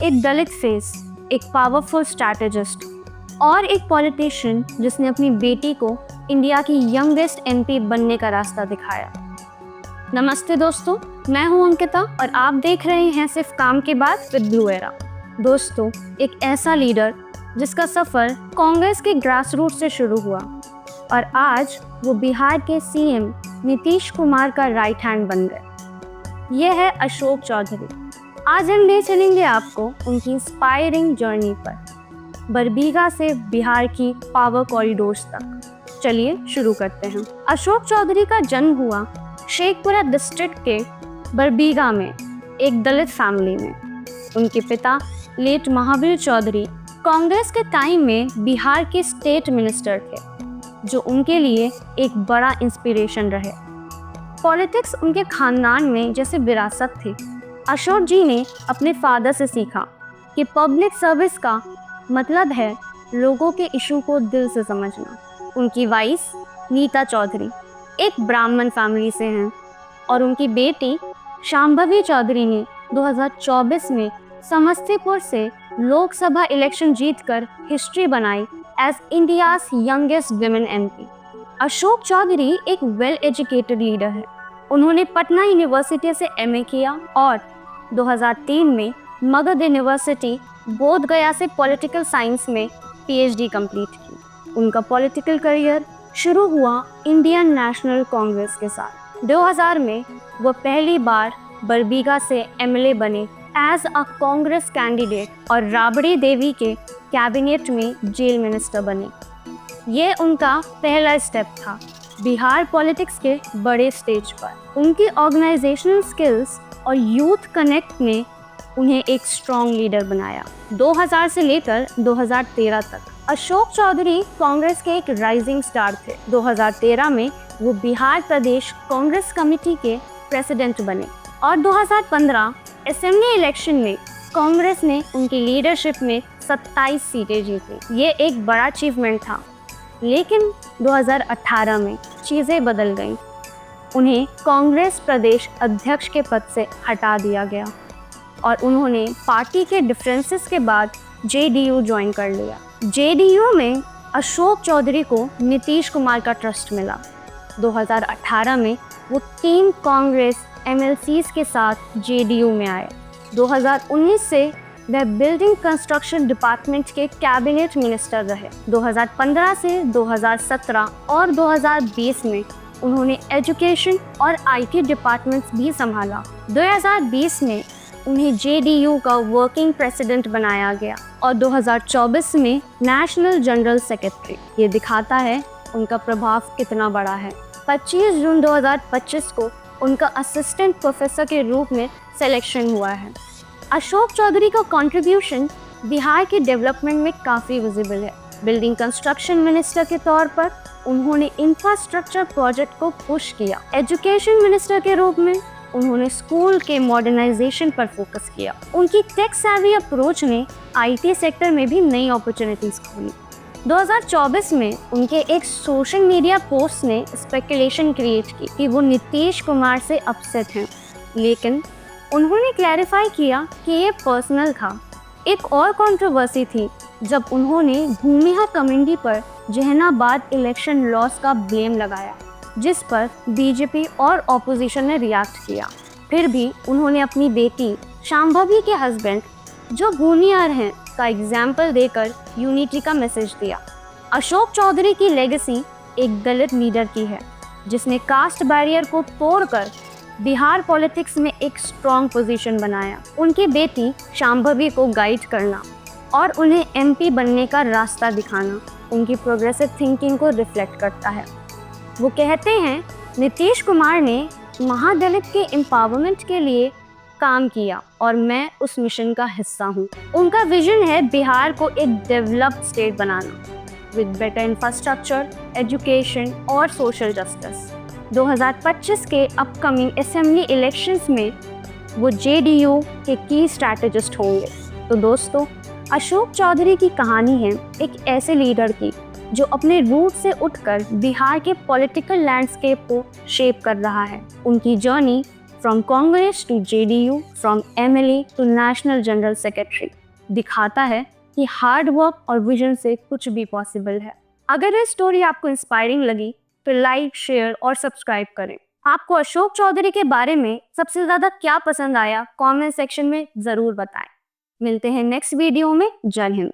एक दलित फेस, एक powerful strategist और एक पॉलिटिशियन जिसने अपनी बेटी को इंडिया की यंगेस्ट एमपी बनने का रास्ता दिखाया। नमस्ते दोस्तों, मैं हूं अंकिता और आप देख रहे हैं सिर्फ काम के बाद विद ब्लू एरा। दोस्तों, एक ऐसा लीडर जिसका सफ़र कांग्रेस के ग्रास रूट से शुरू हुआ और आज वो बिहार के सीएम नीतीश कुमार का राइट हैंड बन गए। ये है अशोक चौधरी। आज हम ले चलेंगे आपको उनकी इंस्पायरिंग जर्नी पर, बरबीघा से बिहार की पावर कॉरिडोर्स तक। चलिए शुरू करते हैं। अशोक चौधरी का जन्म हुआ शेखपुरा डिस्ट्रिक्ट के बरबीघा में एक दलित फैमिली में। उनके पिता लेट महावीर चौधरी कांग्रेस के टाइम में बिहार के स्टेट मिनिस्टर थे, जो उनके लिए एक बड़ा इंस्पिरेशन रहे। पॉलिटिक्स उनके खानदान में जैसे विरासत थी। अशोक जी ने अपने फादर से सीखा कि पब्लिक सर्विस का मतलब है लोगों के इशू को दिल से समझना। उनकी वाइफ नीता चौधरी एक ब्राह्मण फैमिली से हैं और उनकी बेटी शांभवी चौधरी ने 2024 में समस्तीपुर से लोकसभा इलेक्शन जीतकर हिस्ट्री बनाई as India's youngest women MP. Ashok Chaudhary एक वेल एजुकेटेड लीडर है। उन्होंने पटना यूनिवर्सिटी से एमए किया और 2003 में मगध यूनिवर्सिटी बोध गया से पॉलिटिकल साइंस में पीएचडी कंप्लीट की। उनका पॉलिटिकल करियर शुरू हुआ इंडियन नेशनल कांग्रेस के साथ। 2000 में वो पहली बार बरबीघा से एमएलए बने एज अ कांग्रेस कैंडिडेट और राबड़ी देवी के कैबिनेट में जेल मिनिस्टर बने। ये उनका पहला स्टेप था बिहार पॉलिटिक्स के बड़े स्टेज पर। उनकी ऑर्गेनाइजेशनल स्किल्स और यूथ कनेक्ट ने उन्हें एक स्ट्रॉन्ग लीडर बनाया। 2000 से लेकर 2013 तक अशोक चौधरी कांग्रेस के एक राइजिंग स्टार थे। 2013 में वो बिहार प्रदेश कांग्रेस कमेटी के प्रेसिडेंट बने और 2015 असेंबली इलेक्शन में कांग्रेस ने उनकी लीडरशिप में 27 सीटें जीती। ये एक बड़ा अचीवमेंट था, लेकिन 2018 में चीज़ें बदल गईं। उन्हें कांग्रेस प्रदेश अध्यक्ष के पद से हटा दिया गया और उन्होंने पार्टी के डिफरेंसेस के बाद जेडीयू ज्वाइन कर लिया। जेडीयू में अशोक चौधरी को नीतीश कुमार का ट्रस्ट मिला। 2018 में वो 3 कांग्रेस एमएलसीज के साथ जेडीयू में आए। 2019 से वह बिल्डिंग कंस्ट्रक्शन डिपार्टमेंट के कैबिनेट मिनिस्टर रहे। 2015 से 2017 और 2020 में उन्होंने एजुकेशन और आईटी डिपार्टमेंट्स भी संभाला। 2020 में उन्हें जेडीयू का वर्किंग प्रेसिडेंट बनाया गया और 2024 में नेशनल जनरल सेक्रेटरी। ये दिखाता है उनका प्रभाव कितना बड़ा है। 25 जून 2025 को उनका असिस्टेंट प्रोफेसर के रूप में सिलेक्शन हुआ है। अशोक चौधरी का कंट्रीब्यूशन बिहार के डेवलपमेंट में काफ़ी विजिबल है। बिल्डिंग कंस्ट्रक्शन मिनिस्टर के तौर पर उन्होंने इंफ्रास्ट्रक्चर प्रोजेक्ट को पुश किया। एजुकेशन मिनिस्टर के रूप में उन्होंने स्कूल के मॉडर्नाइजेशन पर फोकस किया। उनकी टेक सेवी अप्रोच ने आईटी सेक्टर में भी नई अपॉर्चुनिटीज खोली। 2024 में उनके एक सोशल मीडिया पोस्ट ने स्पेकुलेशन क्रिएट की कि वो नीतीश कुमार से अपसेट हैं, लेकिन उन्होंने क्लैरिफाई किया कि ये पर्सनल था। एक और कंट्रोवर्सी थी जब उन्होंने भूमिहा कमेटी पर जहानाबाद इलेक्शन लॉस का ब्लेम लगाया, जिस पर बीजेपी और ऑपोजिशन ने रिएक्ट किया। फिर भी उन्होंने अपनी बेटी शांभवी के हस्बैंड, जो भूनियार हैं, का एग्जाम्पल देकर यूनिटी का मैसेज दिया। अशोक चौधरी की लेगेसी एक दलित लीडर की है, जिसने कास्ट बैरियर को तोड़कर बिहार पॉलिटिक्स में एक स्ट्रॉन्ग पोजीशन बनाया। उनकी बेटी शांभवी को गाइड करना और उन्हें एमपी बनने का रास्ता दिखाना उनकी प्रोग्रेसिव थिंकिंग को रिफ्लेक्ट करता है। वो कहते हैं, नीतीश कुमार ने महादलित के एम्पावरमेंट के लिए काम किया और मैं उस मिशन का हिस्सा हूँ। उनका विजन है बिहार को एक developed state banana with better infrastructure, education और सोशल जस्टिस। 2025 के अपकमिंग असेंबली इलेक्शंस में वो जेडीयू के की स्ट्रैटेजिस्ट होंगे। तो दोस्तों, अशोक चौधरी की कहानी है एक ऐसे लीडर की जो अपने रूट से उठकर बिहार के पॉलिटिकल लैंडस्केप को शेप कर रहा है। उनकी journey from Congress to JDU, from MLA to national general secretary, दिखाता है कि हार्ड वर्क और विजन से कुछ भी पॉसिबल है। अगर ये स्टोरी आपको इंस्पायरिंग लगी तो लाइक, शेयर और सब्सक्राइब करें। आपको अशोक चौधरी के बारे में सबसे ज्यादा क्या पसंद आया कमेंट सेक्शन में जरूर बताएं। मिलते हैं नेक्स्ट वीडियो में। जय हिंद।